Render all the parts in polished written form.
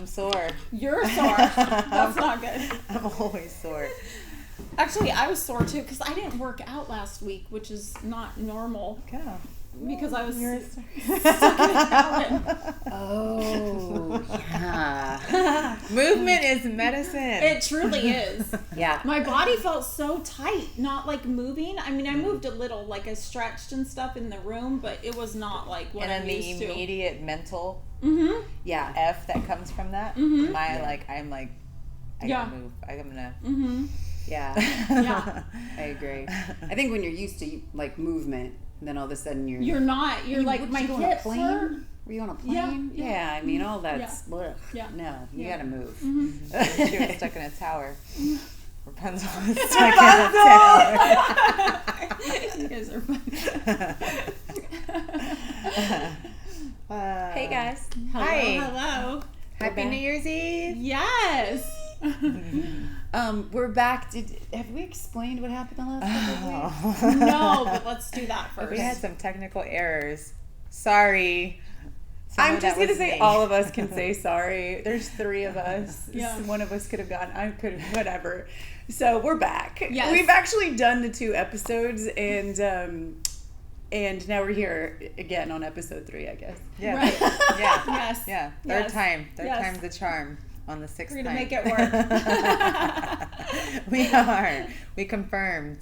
I'm sore. You're sore. That's not good. I'm always sore. Actually, I was sore too because I didn't work out last week, which is not normal. Yeah. Because I was You're stuck in an oven. Oh, yeah. Movement is medicine. It truly is. Yeah. My body felt so tight, not like moving. I mean, I moved a little, like I stretched and stuff in the room, but it was not like what and I'm then used the to. immediate mental Yeah. F that comes from that. Mhm. I'm like, I Yeah. gotta move. I'm gonna. Mm-hmm. Yeah. Yeah. I agree. I think when you're used to like movement, then all of a sudden You're not. You're like, would my you go on a hips plane? hurt. Were you on a plane? Yeah, Yeah. I mean, all that's Yeah. no. You Yeah. gotta move. She was stuck in a tower. Rapunzel was stuck in a tower. You guys are fun. Hey guys. Hello, Hi. hello. Happy New Year's Eve. Yes. We're back. Have we explained what happened the last couple of weeks? No, but let's do that first. We had some technical errors. Sorry. I'm Someone just that gonna was say me. all of us can say sorry. There's 3 of us. Yeah. One of us could have gone. I could have, whatever. So we're back. Yes. We've actually done the 2 episodes, and now we're here again on episode 3, I guess. Yeah. Right. Yeah. Yes. Yeah. Yes. Third time. Third Yes. time's the charm on the 6th We're time. gonna make it work. We are. We confirmed.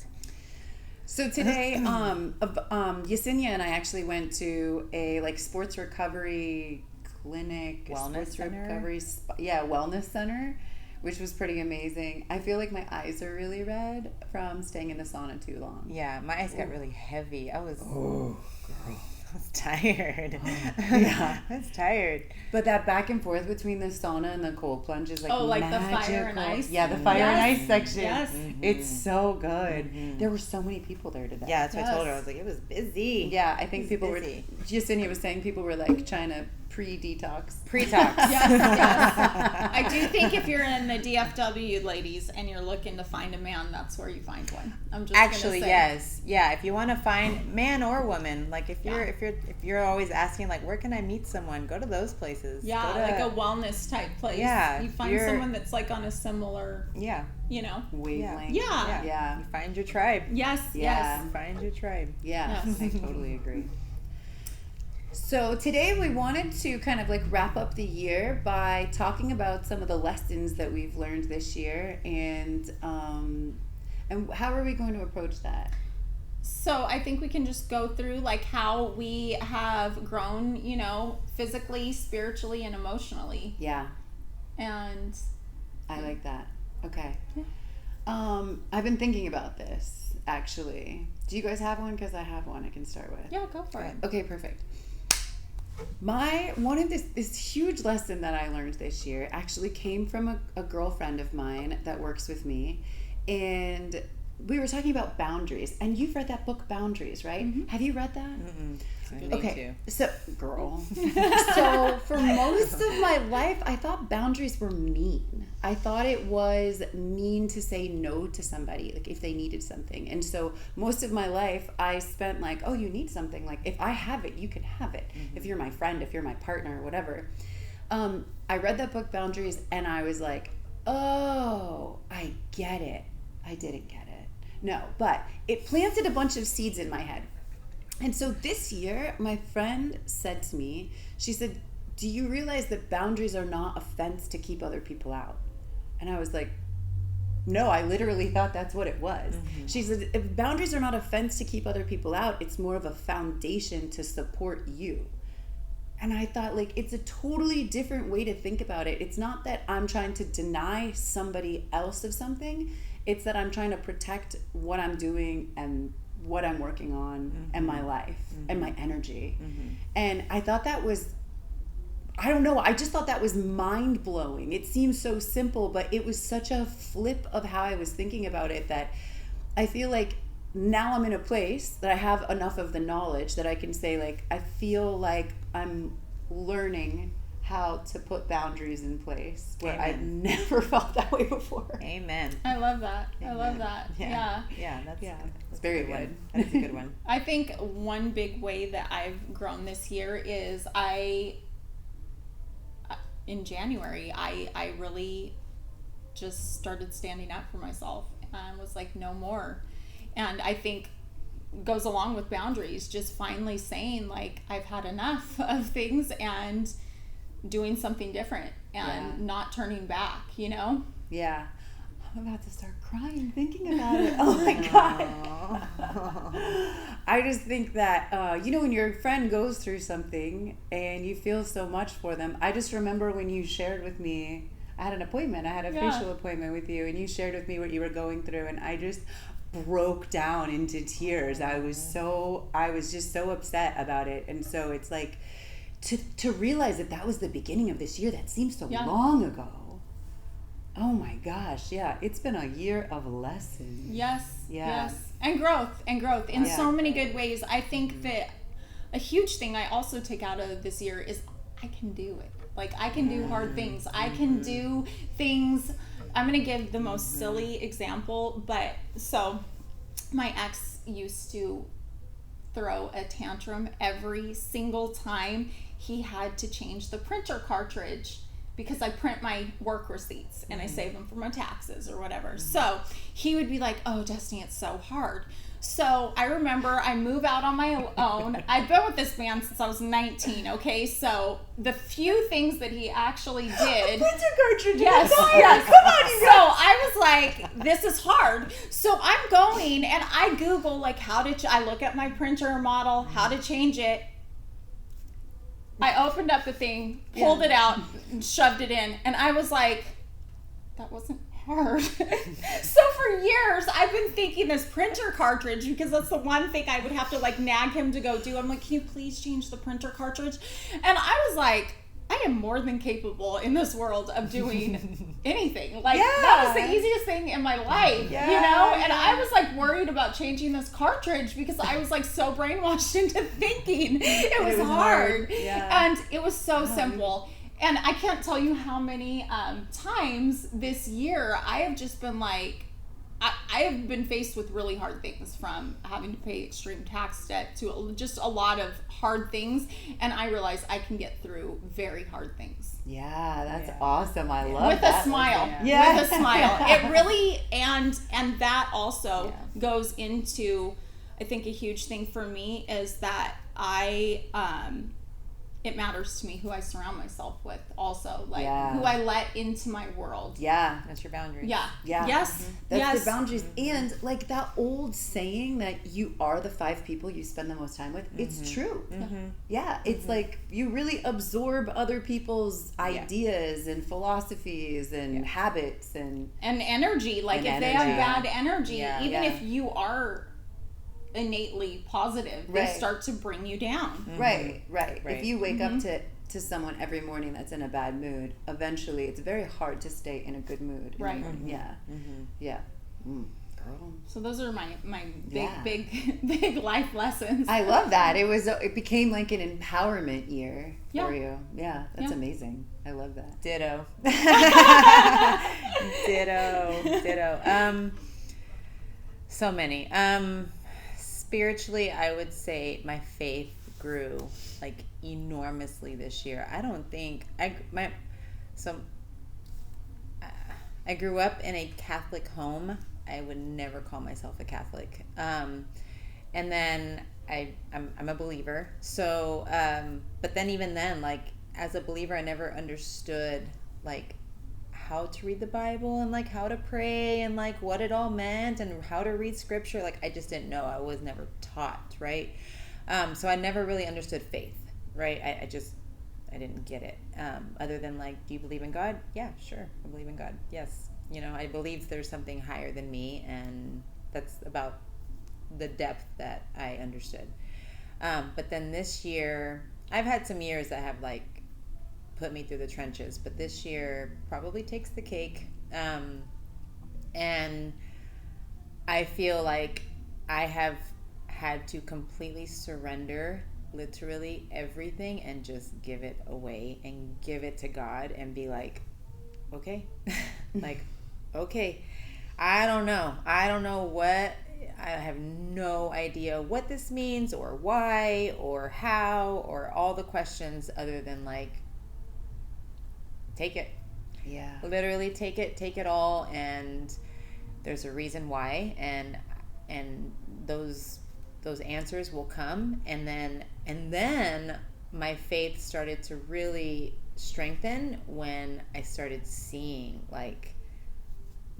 So today, Yesenia and I actually went to a like sports recovery clinic, Wellness center? recovery, wellness center, which was pretty amazing. I feel like my eyes are really red from staying in the sauna too long. Yeah, my eyes got really heavy. I was tired. Yeah. I was tired. But that back and forth between the sauna and the cold plunge is like Oh, like the magical. fire and ice? Yeah, the fire and Yes. ice section. Yes. It's so good. There were so many people there today. Yeah, that's what I told her. I Yes. was like, it was busy. Yeah, I think It's people busy. were. Yesenia was saying people were like trying to pre-detox. Pre-talks. Yes, yes. I do think if you're in the DFW, ladies, and you're looking to find a man, that's where you find one. I'm just Actually, gonna say. yes. Yeah, if you want to find man or woman, like if you're always asking like where can I meet someone, go to those places. Yeah, Go to, like a wellness type place. Yeah, You find you're- someone that's like on a similar, yeah. Wavelength. Yeah. Yeah. You find your tribe. Yes, Yeah. yes. Find your tribe. Yeah, Yes. I totally agree. So today we wanted to kind of like wrap up the year by talking about some of the lessons that we've learned this year, and how are we going to approach that? So I think we can just go through like how we have grown, physically, spiritually, and emotionally. Yeah, And I like that. Okay. Yeah. I've been thinking about this actually. Do you guys have one? Because I have one I can start with. yeah, go for it. Okay, perfect. One of this huge lesson that I learned this year actually came from a girlfriend of mine that works with me, and we were talking about boundaries. And you've read that book, Boundaries, right? Mm-hmm. Have you read that? I need Okay, to. so girl. So for most of my life, I thought boundaries were mean. I thought it was mean to say no to somebody, like if they needed something. And so most of my life, I spent like, oh, you need something. Like if I have it, you can have it. If you're my friend, if you're my partner, whatever. I read that book, Boundaries, and I was like, oh, I get it. I didn't get it. No, but it planted a bunch of seeds in my head. And so this year, my friend said to me, she said, do you realize that boundaries are not a fence to keep other people out? And I was like, no, I literally thought that's what it was. She said, if boundaries are not a fence to keep other people out, it's more of a foundation to support you. And I thought, like, it's a totally different way to think about it. It's not that I'm trying to deny somebody else of something. It's that I'm trying to protect what I'm doing and what I'm working on and my life and my energy. And I thought that was, I don't know, I just thought that was mind-blowing. It seems so simple, but it was such a flip of how I was thinking about it that I feel like now I'm in a place that I have enough of the knowledge that I can say, like, I feel like I'm learning how to put boundaries in place where Amen. I've never felt that way before. Amen. I love that. I love that. Yeah. Yeah, that's It's very a good good. one. That's a good one. I think one big way that I've grown this year is I in January, I really just started standing up for myself and was like, no more. And I think goes along with boundaries, just finally saying like, I've had enough of things and doing something different and not turning back, you know? Yeah. I'm about to start crying thinking about it. Oh my God. I just think that, you know, when your friend goes through something and you feel so much for them, I just remember when you shared with me, I had an appointment, I had a facial appointment with you, and you shared with me what you were going through, and I just broke down into tears. I was just so upset about it. And so it's like, to realize that was the beginning of this year, that seems so long ago. Oh my gosh, yeah. It's been a year of lessons. Yes. And growth in so many good ways. I think that a huge thing I also take out of this year is I can do it. Like, I can do hard things. I can do things. I'm going to give the most silly example, but so my ex used to throw a tantrum every single time he had to change the printer cartridge, because I print my work receipts and I save them for my taxes or whatever. So he would be like, oh, Destiny, it's so hard. So I remember I move out on my own. I've been with this man since I was 19, okay? So the few things that he actually did. Printer cartridge. Yes. Come on, you So I was like, this is hard. So I'm going and I Google like I look at my printer model, how to change it. I opened up the thing, pulled it out, and shoved it in, and I was like, that wasn't hard. So for years, I've been thinking this printer cartridge, because that's the one thing I would have to like nag him to go do. I'm like, can you please change the printer cartridge? And I was like, I am more than capable in this world of doing anything. Like, that was the easiest thing in my life, you know? And I was like worried about changing this cartridge because I was like so brainwashed into thinking it was hard. And it was so simple. And I can't tell you how many times this year I have just been like, I have been faced with really hard things, from having to pay extreme tax debt to just a lot of hard things, and I realize I can get through very hard things. Yeah, that's awesome. I love with that. A smile. Yeah. With a smile. It really, and that also goes into, I think a huge thing for me is that it matters to me who I surround myself with also, like who I let into my world. Yeah. That's your boundary. Yeah. Yes. That's the boundaries. And like that old saying that you are the 5 people you spend the most time with, it's true. Yeah. It's like you really absorb other people's ideas and philosophies and habits and energy. Like if they have bad energy, even if you are innately positive, they start to bring you down. Right. If you wake up to someone every morning that's in a bad mood, eventually it's very hard to stay in a good mood. Right. Girl. So those are my big life lessons. I love that. It became like an empowerment year for you. Yeah, that's amazing. I love that. Ditto. So many. Spiritually, I would say my faith grew like enormously this year. I don't think I grew up in a Catholic home. I would never call myself a Catholic. And then I'm a believer. So, but then even then, like as a believer, I never understood like how to read the Bible and like how to pray and like what it all meant and how to read scripture. Like I just didn't know. I was never taught, right? So I never really understood faith, right? I didn't get it. Other than like, do you believe in God? Yeah, sure. I believe in God. Yes. You know, I believe there's something higher than me, and that's about the depth that I understood. But then this year, I've had some years that have like put me through the trenches, but this year probably takes the cake. And I feel like I have had to completely surrender literally everything and just give it away and give it to God and be like, okay, like, okay, I don't know what, I have no idea what this means or why or how or all the questions, other than like, take it. Yeah. Literally take it all, and there's a reason why, and those answers will come, and then my faith started to really strengthen when I started seeing like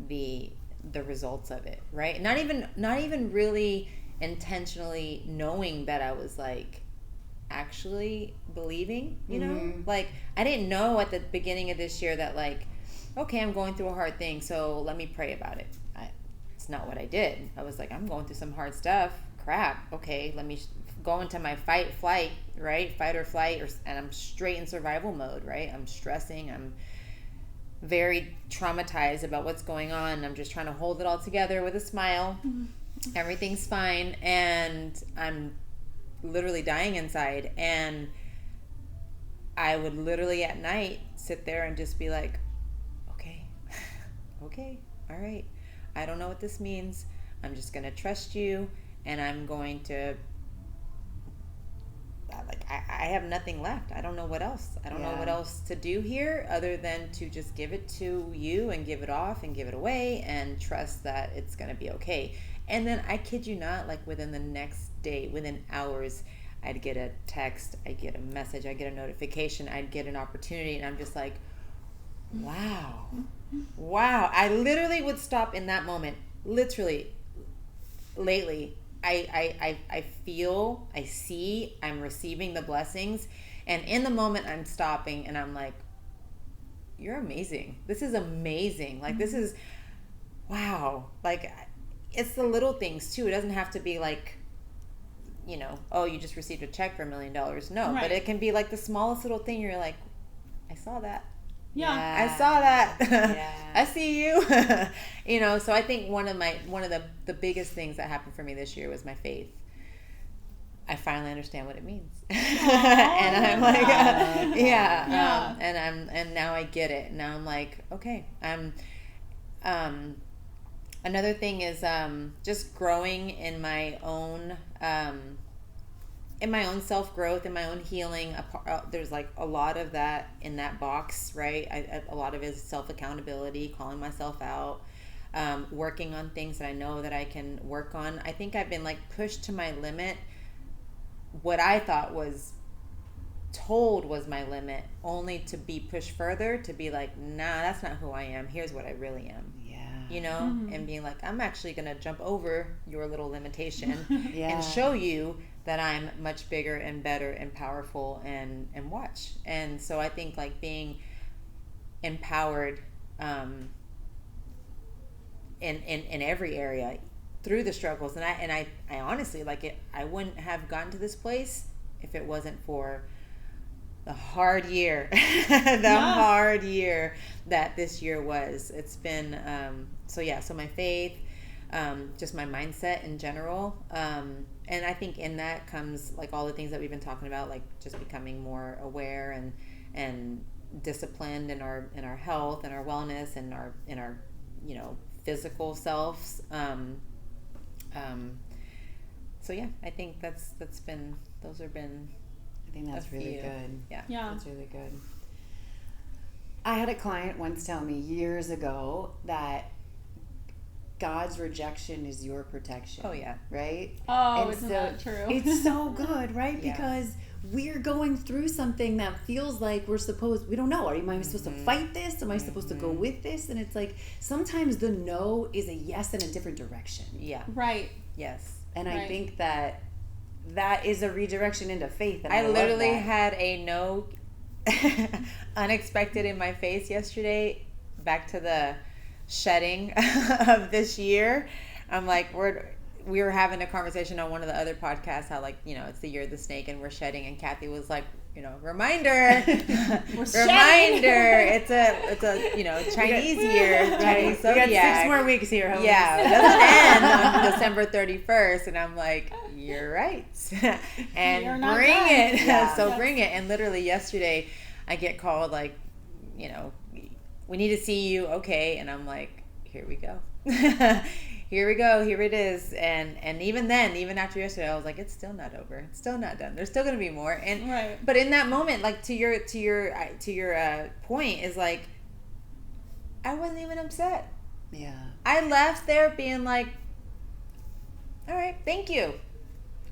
the results of it, right? Not even really intentionally knowing that I was like actually believing, you know? Like I didn't know at the beginning of this year that like, okay, I'm going through a hard thing, so let me pray about it. It's not what I did. I was like, I'm going through some hard stuff. Crap. Okay, let me go into my fight or flight, and I'm straight in survival mode, right? I'm stressing. I'm very traumatized about what's going on. I'm just trying to hold it all together with a smile. Everything's fine, and I'm literally dying inside. And I would literally at night sit there and just be like, okay, all right. I don't know what this means. I'm just going to trust you, and I'm going to, like, I have nothing left. I don't know what else. I don't know what else to do here other than to just give it to you and give it off and give it away and trust that it's going to be okay. And then I kid you not, like within the next day, within hours, I'd get a text, I'd get a message, I'd get a notification, I'd get an opportunity, and I'm just like, wow. I literally would stop in that moment. Literally, lately, I feel, I see, I'm receiving the blessings, and in the moment I'm stopping and I'm like, you're amazing. This is amazing. Like, this is, wow. Like, it's the little things too. It doesn't have to be like, you know, oh, you just received a check for $1 million. No, but it can be like the smallest little thing. You're like, I saw that. Yeah. I saw that. Yeah. I see you. You know, so I think one of the biggest things that happened for me this year was my faith. I finally understand what it means. And I'm like, and now I get it. Now I'm like, okay. Another thing is just growing in my own self-growth, in my own healing. There's like a lot of that in that box, right? A lot of it is self-accountability, calling myself out, working on things that I know that I can work on. I think I've been like pushed to my limit. What I thought was told was my limit, only to be pushed further, to be like, nah, that's not who I am. Here's what I really am. You know, and being like, I'm actually going to jump over your little limitation and show you that I'm much bigger and better and powerful and watch. And so I think like being empowered in every area through the struggles. And I honestly, like it, I wouldn't have gotten to this place if it wasn't for the hard year, hard year that this year was. It's been, so my faith, just my mindset in general. And I think in that comes like all the things that we've been talking about, like just becoming more aware and disciplined in our health and our wellness and our you know, physical selves. So yeah, I think those have been, I think that's really good. Yeah. That's really good. I had a client once tell me years ago that God's rejection is your protection. Oh, yeah. Right? Oh, and isn't that true? It's so good, right? Yeah. Because we're going through something that feels like we don't know. Am I supposed to fight this? Am I supposed to go with this? And it's like, sometimes the no is a yes in a different direction. Yeah. Right. Yes. And I think that is a redirection into faith. And I literally had a no unexpected in my face yesterday, back to the shedding of this year. I'm like, we were having a conversation on one of the other podcasts how, like, you know, it's the year of the snake and we're shedding, and Kathy was like, you know, reminder, it's a you know, Chinese year, Chinese zodiac. We got 6 more weeks here, homies. Yeah, it doesn't end on December 31st, and I'm like, you're right, and bring it. Yeah. So bring it. And literally yesterday, I get called like, you know, we need to see you, okay? And I'm like, here we go. here we go, here it is. And even then, even after yesterday, I was like, it's still not over. It's still not done. There's still going to be more. And Right. But in that moment, like to your point is like, I wasn't even upset. Yeah. I left there being like, all right, thank you.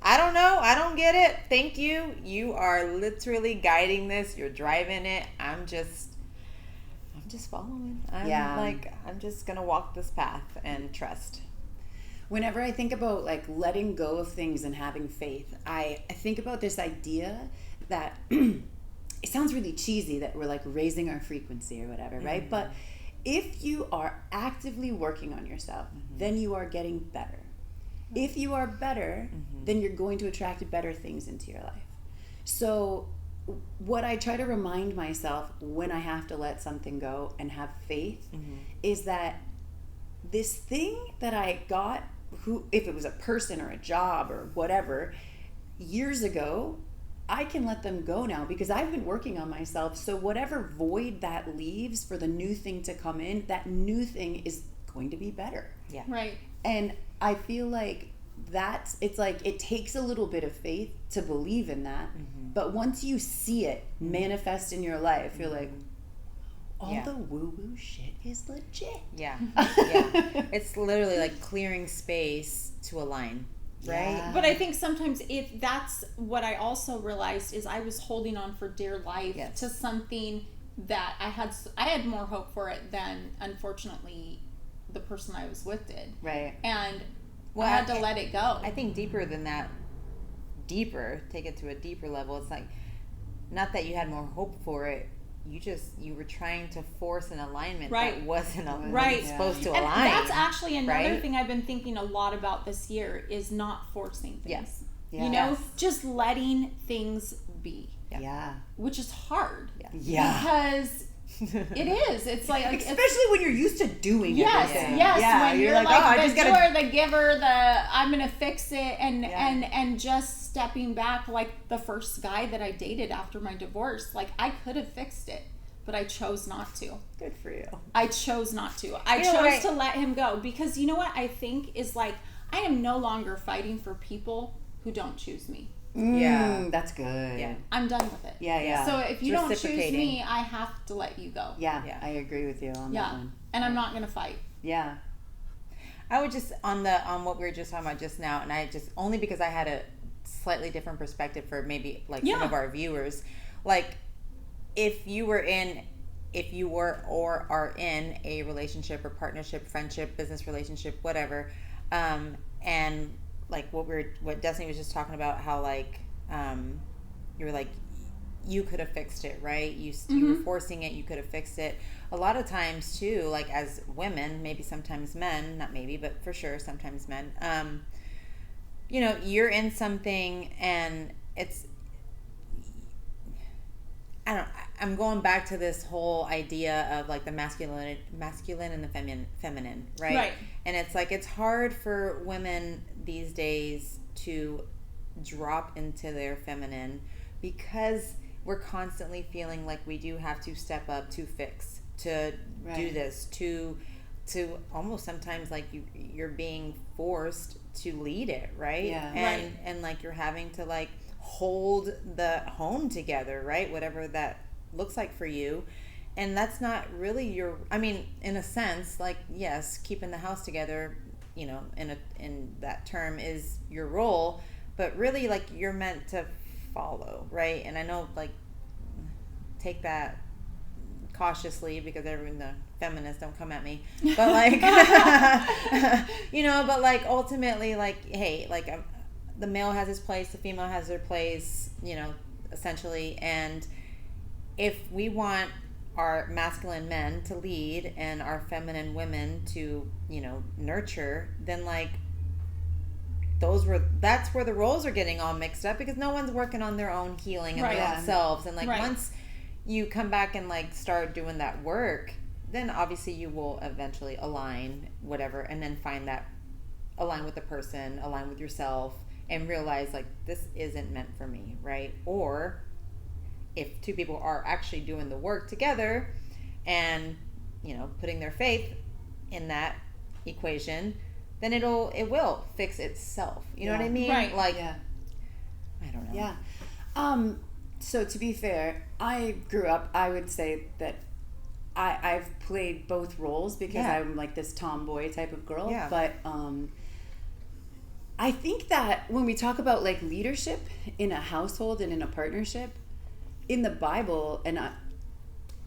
I don't know. I don't get it. Thank you. You are literally guiding this. You're driving it. I'm just following. I'm just going to walk this path and trust. Whenever I think about like letting go of things and having faith, I think about this idea that it sounds really cheesy that we're like raising our frequency or whatever, right? Mm-hmm. But if you are actively working on yourself, then you are getting better. If you are better, then you're going to attract better things into your life. So what I try to remind myself when I have to let something go and have faith is that this thing that I got, if it was a person or a job or whatever, years ago, I can let them go now because I've been working on myself. So whatever void that leaves for the new thing to come in, that new thing is going to be better. Yeah. Right. And I feel like it's like it takes a little bit of faith to believe in that. But once you see it manifest in your life, you're like, all the woo-woo shit is legit. Yeah. Yeah. It's literally like clearing space to align. Right? Yeah. But I think sometimes if that's what I also realized is I was holding on for dear life to something that I had more hope for it than unfortunately the person I was with did. Right. And I had to let it go. I think deeper than that, take it to a deeper level. It's like, not that you had more hope for it. You were trying to force an alignment that wasn't supposed to and align. that's actually another thing I've been thinking a lot about this year is not forcing things. Yes. You know, just letting things be. Yeah. Which is hard. Yeah. Because it is. It's like especially when you're used to doing everything. Yes. Yeah. When you're like the doer, the giver, I'm gonna fix it, and just stepping back, like the first guy that I dated after my divorce, like I could have fixed it, but I chose not to. Good for you. I chose not to. I chose to let him go because you know what I think is like I am no longer fighting for people who don't choose me. That's good. Yeah. I'm done with it. Yeah. So if you don't choose me, I have to let you go. Yeah. I agree with you on that one. And I'm not gonna fight. Yeah. I would just on what we were just talking about just now, and I just only because I had a slightly different perspective for maybe like some of our viewers, like if you were or are in a relationship or partnership, friendship, business relationship, whatever, and like what Destiny was just talking about, how like you were like you could have fixed it, right? You were forcing it, you could have fixed it. A lot of times too, like as women, maybe sometimes men, not maybe, but for sure sometimes men, you know, you're in something and I'm going back to this whole idea of like the masculine and the feminine, right? Right. And it's like it's hard for women these days to drop into their feminine because we're constantly feeling like we do have to step up to fix, to do this, to almost sometimes like you're being forced to lead it, right? Yeah. And like you're having to like hold the home together, right? Whatever that looks like for you. And that's not really in a sense, like, yes, keeping the house together, you know, in that term is your role, but really like you're meant to follow, right? And I know like take that cautiously because the feminists don't come at me, but like you know, but like ultimately like, hey, like the male has his place, the female has her place, you know, essentially. And if we want our masculine men to lead and our feminine women to, you know, nurture, then like that's where the roles are getting all mixed up because no one's working on their own healing and their own selves. And like once you come back and like start doing that work, then obviously you will eventually align whatever, and then find that align with the person, align with yourself, and realize like this isn't meant for me, right? Or if two people are actually doing the work together and, you know, putting their faith in that equation, then it will fix itself. You know what I mean? Right. Like, Yeah. I don't know. Yeah. So to be fair, I grew up, I would say that I've played both roles because I'm like this tomboy type of girl. Yeah. But I think that when we talk about like leadership in a household and in a partnership, in the Bible, and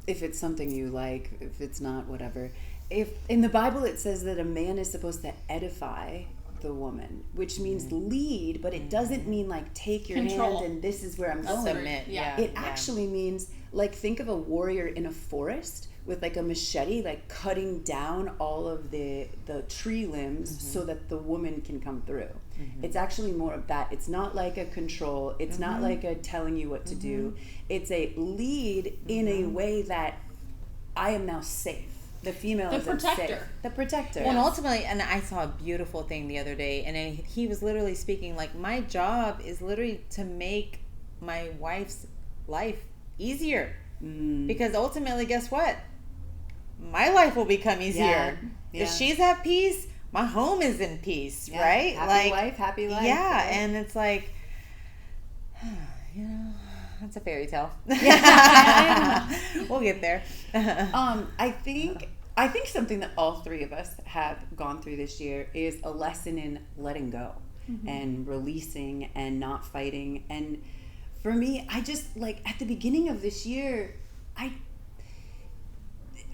if it's something you like, if it's not, whatever. If in the Bible it says that a man is supposed to edify the woman, which means lead, but it doesn't mean like take your Control. hand and this is where I'm going. Submit. Yeah. It actually means like think of a warrior in a forest with like a machete, like cutting down all of the tree limbs so that the woman can come through. It's actually more of that. It's not like a control. It's not like a telling you what to do. It's a lead in a way that I am now safe. The female is protector. safe. The protector. Well, and ultimately, and I saw a beautiful thing the other day, and he was literally speaking like, my job is literally to make my wife's life easier. Because ultimately, guess what? My life will become easier. Yeah. If she's at peace, my home is in peace, Yeah. right? Happy wife, happy life. Yeah, right? and it's like, you know, that's a fairy tale. We'll get there. I think something that all three of us have gone through this year is a lesson in letting go and releasing and not fighting. And for me, I just like at the beginning of this year,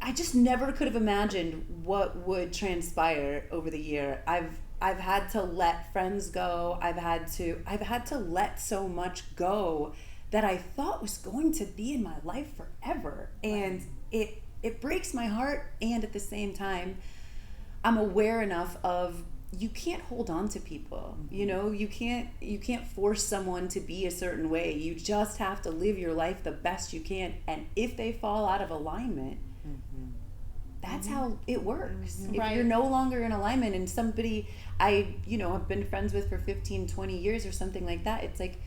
I just never could have imagined what would transpire over the year. I've had to let friends go. I've had to let so much go that I thought was going to be in my life forever. And it breaks my heart, and at the same time I'm aware enough of you can't hold on to people. You know, you can't force someone to be a certain way. You just have to live your life the best you can, and if they fall out of alignment, that's how it works. If you're no longer in alignment and somebody I have been friends with for 15, 20 years or something like that, it's like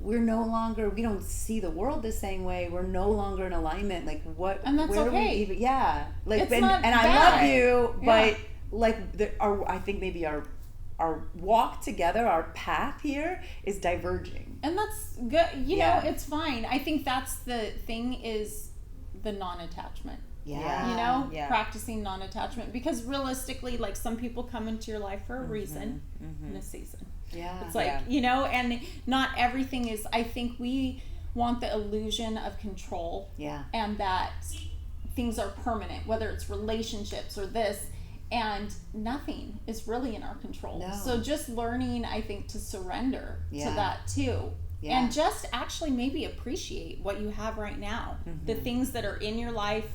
we don't see the world the same way. We're no longer in alignment. Like what? And that's where okay. we even? Yeah. Like It's and not I bad. love you, Yeah. but like I think maybe our walk together, our path here is diverging. And that's good. You Yeah. know, it's fine. I think that's the thing is the non-attachment. Yeah. You know, Yeah. practicing non-attachment, because realistically, like some people come into your life for a reason in a season. Yeah. It's like, you know, and not everything is, I think we want the illusion of control. Yeah. And that things are permanent, whether it's relationships or this, and nothing is really in our control. No. So just learning, I think, to surrender Yeah. to that too. Yeah. And just actually maybe appreciate what you have right now. The things that are in your life,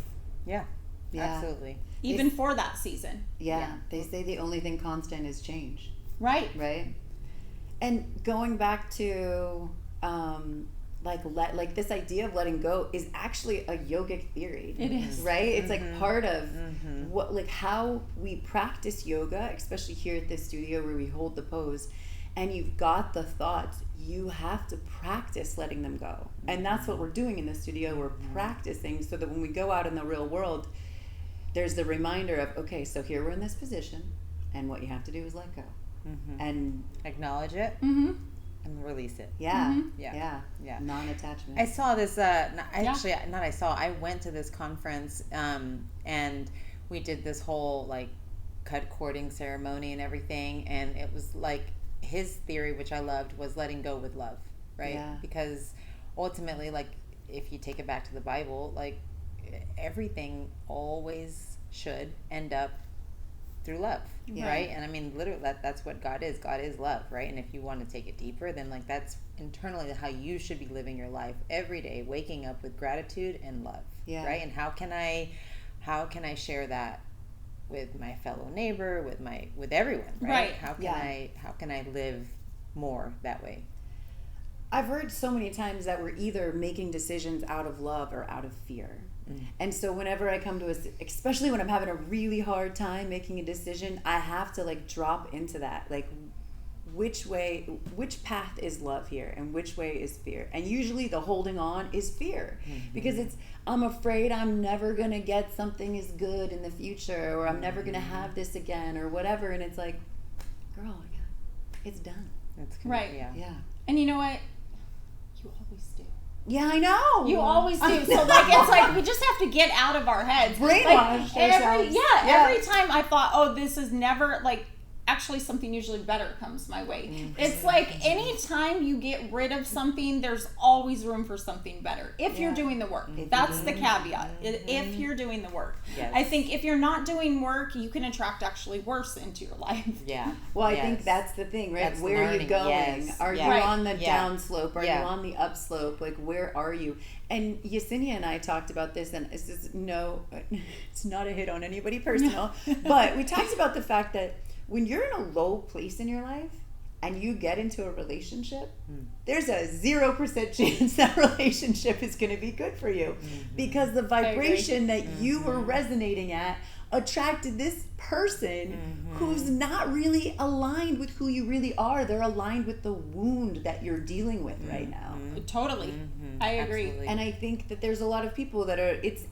Yeah, Yeah. absolutely. even for that season. Yeah. They say the only thing constant is change. Right. Right. And going back to like this idea of letting go is actually a yogic theory. It is. Right? It's like part of what, like how we practice yoga, especially here at this studio where we hold the pose, and you've got the thoughts, you have to practice letting them go. And that's what we're doing in the studio. We're practicing so that when we go out in the real world, there's the reminder of, okay, so here we're in this position, and what you have to do is let go. And Acknowledge it Mm-hmm. and release it. yeah, Yeah. Yeah. non-attachment. I saw this. I went to this conference, and we did this whole like cut cording ceremony and everything, and it was like his theory, which I loved, was letting go with love, right? Yeah. Because ultimately, like if you take it back to the Bible, like everything always should end up through love, right? And I mean, literally, that's what God is. God is love, right? And if you want to take it deeper, then like that's internally how you should be living your life every day, waking up with gratitude and love, right? And how can I share that with my fellow neighbor, with everyone, right? How can I live more that way? I've heard so many times that we're either making decisions out of love or out of fear. And so whenever I come to especially when I'm having a really hard time making a decision, I have to like drop into that. Like, which path is love here and which way is fear. And usually the holding on is fear, because it's, I'm afraid I'm never going to get something as good in the future, or I'm never going to have this again, or whatever. And it's like, girl, it's done. That's good. Right. Yeah. And you know what? You always do. Yeah, I know. You always do. So like, it's like we just have to get out of our heads. Brainwash ourselves. Every time I thought, oh, this is never like. Actually, something usually better comes my way. It's like anytime you get rid of something, there's always room for something better. If you're doing the work. That's the caveat. If you're doing the work. Yes. I think if you're not doing work, you can attract actually worse into your life. Yeah. Well, I think that's the thing, right? That's where are you learning. going? Yes. Are you Right. on the down slope? Are you Yeah. on the up slope? Like, where are you? And Yesenia and I talked about this, and it's just, no, it's not a hit on anybody personal, but we talked about the fact that when you're in a low place in your life and you get into a relationship, there's a 0% chance that relationship is going to be good for you, because the vibration that you were resonating at attracted this person who's not really aligned with who you really are. They're aligned with the wound that you're dealing with right now. Totally. I agree. Absolutely. And I think that there's a lot of people that are, it's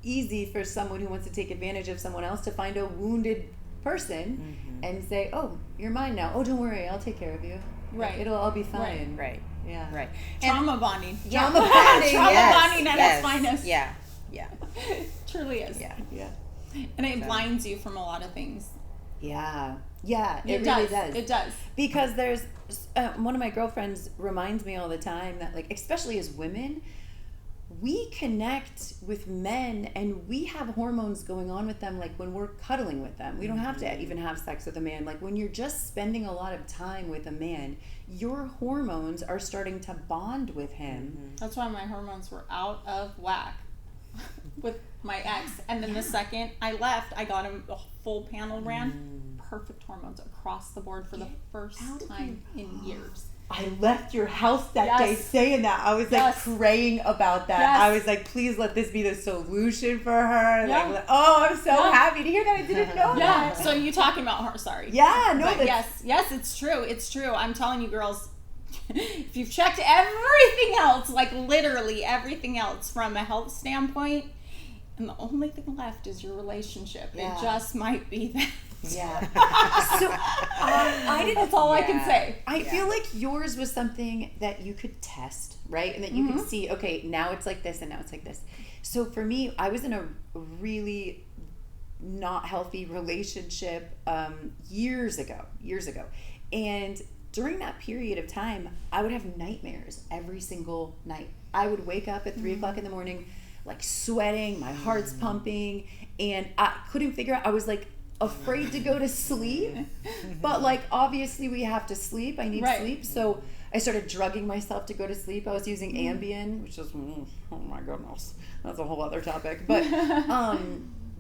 easy for someone who wants to take advantage of someone else to find a wounded person and say, oh, you're mine now. Oh, don't worry, I'll take care of you. Right. It'll all be fine. Right. Yeah. Right. Trauma bonding. Trauma bonding. Trauma bonding at its finest. Yeah. Yeah. Truly is. Yeah. Yeah. And it blinds you from a lot of things. Yeah. Yeah. It really does. It does. Because there's one of my girlfriends reminds me all the time that, like, especially as women, we connect with men and we have hormones going on with them, like when we're cuddling with them. We don't have to even have sex with a man. Like when you're just spending a lot of time with a man, your hormones are starting to bond with him. That's why my hormones were out of whack with my ex. And then the second I left, I got him a full panel ran. Perfect hormones across the board for the first time in years. I left your house that day saying that. I was like Yes. praying about that. Yes. I was like, please let this be the solution for her. Yeah. Like, oh, I'm so happy to hear that. I didn't know Yeah. that. So you talking about her? Sorry. Yeah, no, But that's, yes, it's true. It's true. I'm telling you, girls. If you've checked everything else, like literally everything else from a health standpoint, and the only thing left is your relationship. Yeah. It just might be that. yeah. So I didn't. That's all I can say. I feel like yours was something that you could test, right? And that you could see, okay, now it's like this and now it's like this. So for me, I was in a really not healthy relationship years ago. And during that period of time, I would have nightmares every single night. I would wake up at 3 o'clock in the morning, like sweating, my heart's pumping, and I couldn't figure out, I was like afraid to go to sleep, but like obviously we have to sleep. I need sleep. So I started drugging myself to go to sleep. I was using Ambien, which is, oh my goodness, that's a whole other topic. But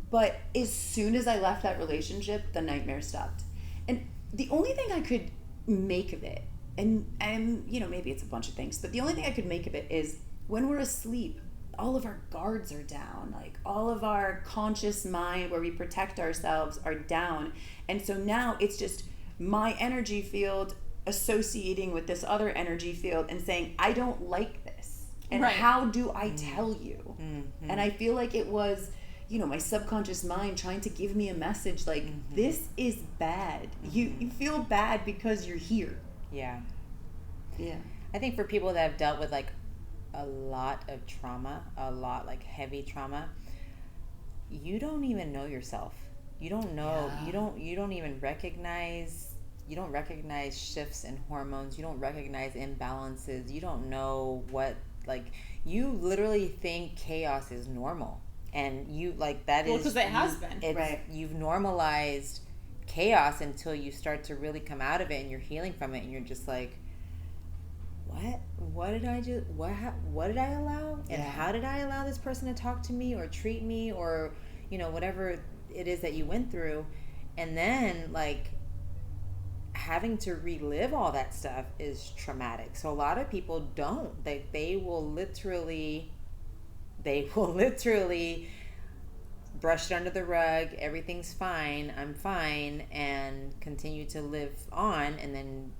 but as soon as I left that relationship, the nightmare stopped. And the only thing I could make of it, and you know, maybe it's a bunch of things, but the only thing I could make of it is when we're asleep, all of our guards are down, like all of our conscious mind where we protect ourselves are down. And so now it's just my energy field associating with this other energy field and saying, I don't like this. And how do I tell you? And I feel like it was, you know, my subconscious mind trying to give me a message like, this is bad. You feel bad because you're here. Yeah. Yeah. I think for people that have dealt with like a lot of trauma, a lot like heavy trauma, you don't even know yourself. You don't know. You don't even recognize. You don't recognize shifts in hormones. You don't recognize imbalances. You don't know what, like, you literally think chaos is normal, and you like that Well, because it has been. It's, you've normalized chaos until you start to really come out of it and you're healing from it, and you're just like, what did I do? What did I allow? And how did I allow this person to talk to me or treat me, or, you know, whatever it is that you went through. And then like having to relive all that stuff is traumatic. So a lot of people don't. They will literally brush it under the rug, everything's fine, I'm fine, and continue to live on, and then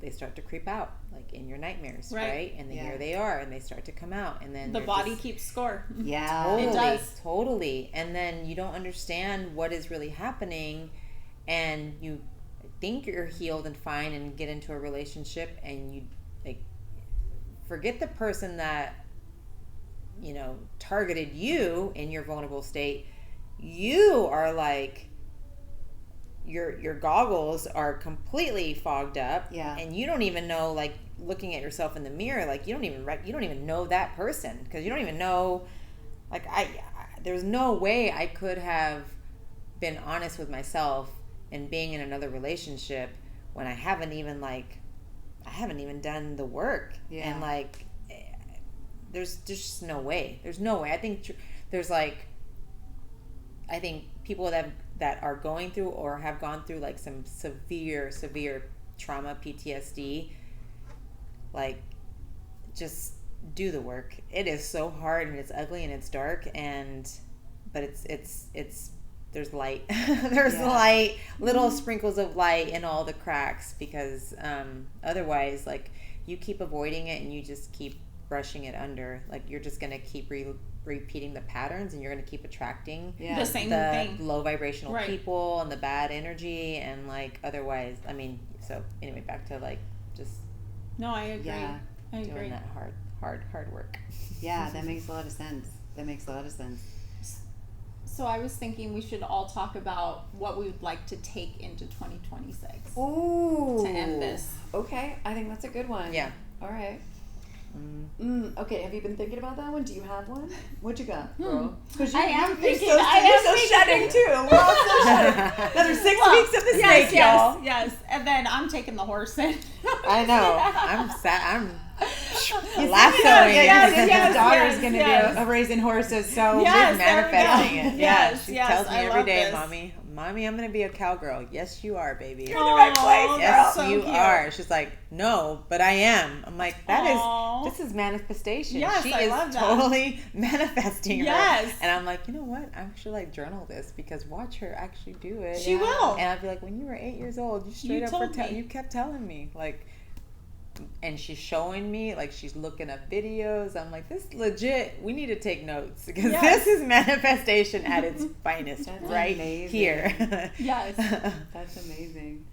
they start to creep out, like in your nightmares, right? And then here they are, and they start to come out, and then the body keeps score. Yeah, totally, it does. Totally. And then you don't understand what is really happening, and you think you're healed and fine, and get into a relationship, and you like forget the person that targeted you in your vulnerable state. You are like, your goggles are completely fogged up, and you don't even know, like, looking at yourself in the mirror, like you don't even know that person, because you don't even know, like, there's no way I could have been honest with myself and being in another relationship when I haven't even done the work, and like there's just no way. There's no way. I think people that are going through or have gone through like some severe trauma, PTSD, like, just do the work. It is so hard, and it's ugly, and it's dark, but it's there's light. There's light, little sprinkles of light in all the cracks, because otherwise, like, you keep avoiding it and you just keep brushing it under. Like, you're just going to keep repeating the patterns, and you're going to keep attracting the same thing, low vibrational people and the bad energy, and like, otherwise, I mean, so anyway, back to like, just I agree. I agree. Doing that hard work. Yeah, that makes a lot of sense. So I was thinking we should all talk about what we would like to take into 2026. Ooh. To end this. Okay, I think that's a good one. Yeah. All right. Okay, have you been thinking about that one? Do you have one? What you got, girl? Because I am thinking. You're still shedding too. We're all still shedding. Another 6 weeks of the snake, y'all. Yes. And then I'm taking the horse in. I know. I'm lassoing. Yes, daughter's going to be raising horses, so she's manifesting it. Yes, she tells me every day, this. Mommy, I'm going to be a cowgirl. Yes, you are, baby. You're in the right place, yes, so you cute. are. She's like, no, but I am. I'm like, this is manifestation. Yes, she I is love that. totally manifesting Yes. her. And I'm like, you know what? I should like journal this, because watch her actually do it. She will. And I'd be like, when you were 8 years old, you kept telling me, like, and she's showing me, like, she's looking up videos. I'm like, this legit, we need to take notes, because this is manifestation at its finest. That's right amazing. Here. Yes. That's amazing.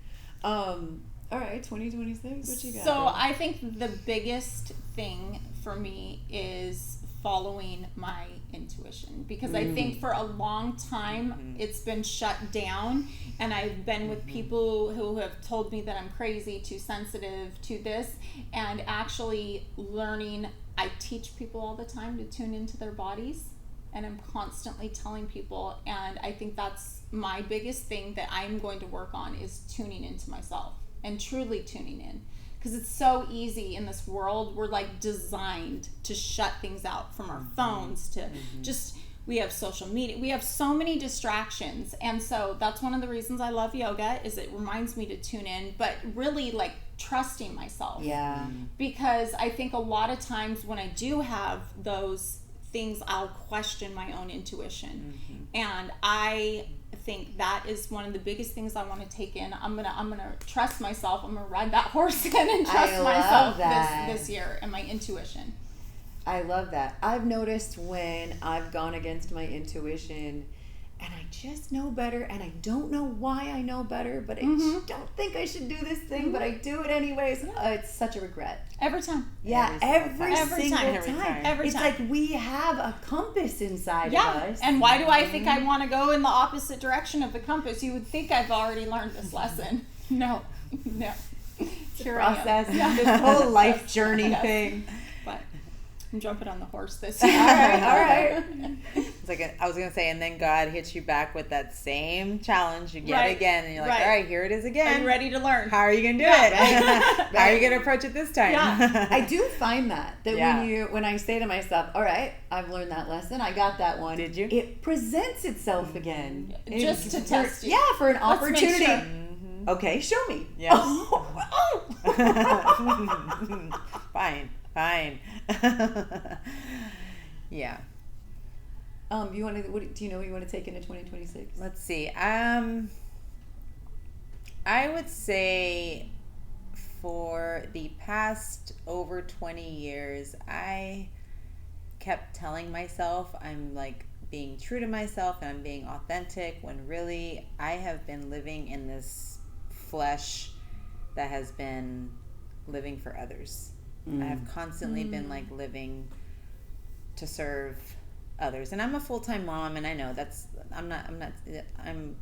All right, 2026, what you got? So I think the biggest thing for me is following my intuition, because I think for a long time it's been shut down, and I've been with people who have told me that I'm crazy, too sensitive to this, and actually learning. I teach people all the time to tune into their bodies, and I'm constantly telling people, and I think that's my biggest thing that I'm going to work on, is tuning into myself and truly tuning in. Because it's so easy in this world. We're like designed to shut things out, from our phones to just, we have social media. We have so many distractions. And so that's one of the reasons I love yoga, is it reminds me to tune in, but really like trusting myself. Yeah. Because I think a lot of times when I do have those things, I'll question my own intuition. And I think that is one of the biggest things I want to take in. I'm gonna trust myself. I'm gonna ride that horse in and trust myself this year, and my intuition. I love that. I've noticed when I've gone against my intuition, and I just know better, and I don't know why I know better, but I don't think I should do this thing, but I do it anyways. It's such a regret. Every time. Yeah, every single time. Every it's time. like we have a compass inside of us. And why do I think I want to go in the opposite direction of the compass? You would think I've already learned this lesson. No. It's a process. This whole life journey thing. But I'm jumping on the horse this year. All right. It's like I was gonna say, and then God hits you back with that same challenge yet again, and you're like, all right, here it is again. I'm ready to learn. How are you gonna do it? How are you gonna approach it this time? Yeah. I do find that when I say to myself, all right, I've learned that lesson, I got that one. Did you? It presents itself again. Just to test you. Yeah, for an opportunity. Make sure. Okay, show me. Yeah. Fine. Yeah. Do you know what you want to take into 2026? Let's see. I would say for the past over 20 years, I kept telling myself I'm like being true to myself and I'm being authentic, when really I have been living in this flesh that has been living for others. I have constantly been like living to serve others, and I'm a full-time mom, and I know I'm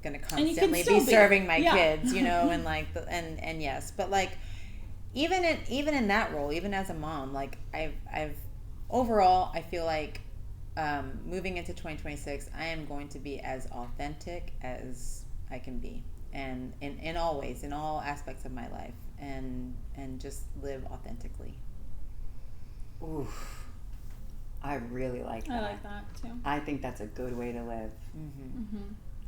gonna constantly be serving my kids, and like and yes, but like even in that role, even as a mom, like I've overall, I feel like moving into 2026, I am going to be as authentic as I can be, and in all ways, in all aspects of my life, and just live authentically. Oof. I really like that. I like that too. I think that's a good way to live.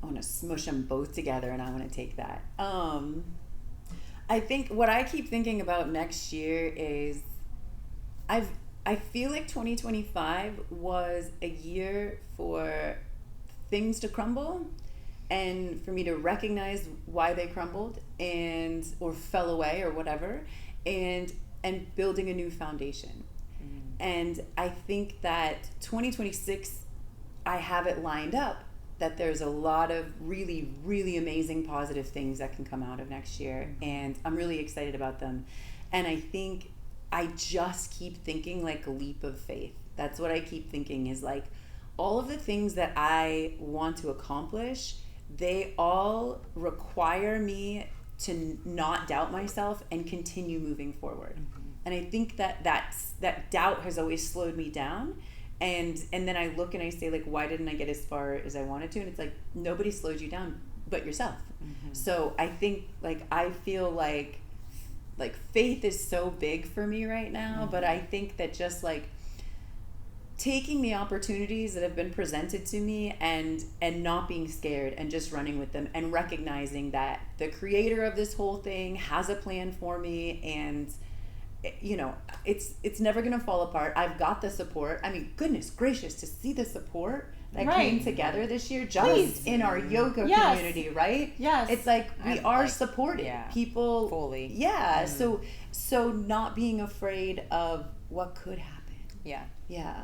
I want to smush them both together, and I want to take that. I think what I keep thinking about next year is I feel like 2025 was a year for things to crumble and for me to recognize why they crumbled or fell away or whatever, and building a new foundation. And I think that 2026, I have it lined up that there's a lot of really, really amazing positive things that can come out of next year. And I'm really excited about them. And I think I just keep thinking like a leap of faith. That's what I keep thinking, is like all of the things that I want to accomplish, they all require me to not doubt myself and continue moving forward. And I think that doubt has always slowed me down. And then I look and I say, like, why didn't I get as far as I wanted to? And it's like, nobody slowed you down but yourself. So I think, like, I feel like faith is so big for me right now. But I think that just like taking the opportunities that have been presented to me and not being scared and just running with them, and recognizing that the creator of this whole thing has a plan for me, and it's never gonna fall apart. I've got the support. I mean, goodness gracious, to see the support that came together this year, just in our yoga community, right? Yes. It's like we are supported. People fully. Yeah. So not being afraid of what could happen. Yeah. Yeah.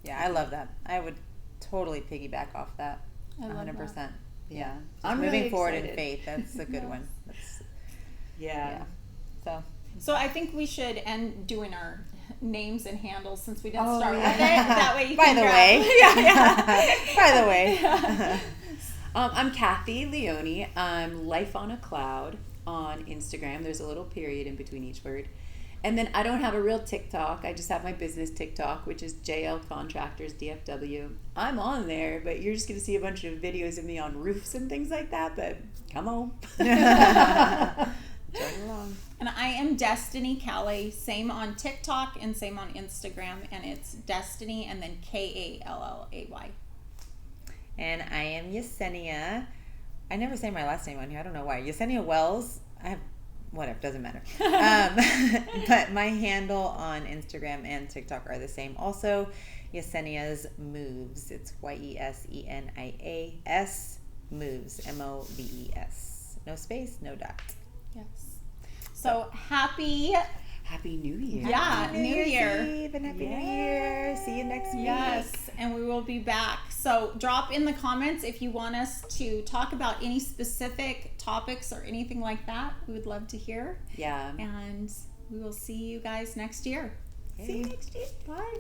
Yeah, I love that. I would totally piggyback off that. 100%. Yeah. I'm moving really forward excited. in faith. That's a good one. That's Yeah. So I think we should end doing our names and handles, since we didn't Oh, start yeah. with it. That way you By can the grab- way. By the way. I'm Kathy Leone. I'm Life on a Cloud on Instagram. There's a little period in between each word. And then I don't have a real TikTok. I just have my business TikTok, which is JL Contractors DFW. I'm on there, but you're just going to see a bunch of videos of me on roofs and things like that. But come on. Join along. And I am Destiny Callie, same on TikTok and same on Instagram, and it's Destiny and then Kallay. And I am Yesenia. I never say my last name on here. I don't know why. Yesenia Wells. Whatever, doesn't matter. But my handle on Instagram and TikTok are the same. Also, Yesenia's Moves. It's YESENIAS Moves. MOVES. No space, no dot. Yes. So happy New Year. Yeah, New Year. Eve and Happy New Year. See you next week. Yes, and we will be back. So drop in the comments if you want us to talk about any specific topics or anything like that. We would love to hear. Yeah. And we will see you guys next year. See you next year. Bye.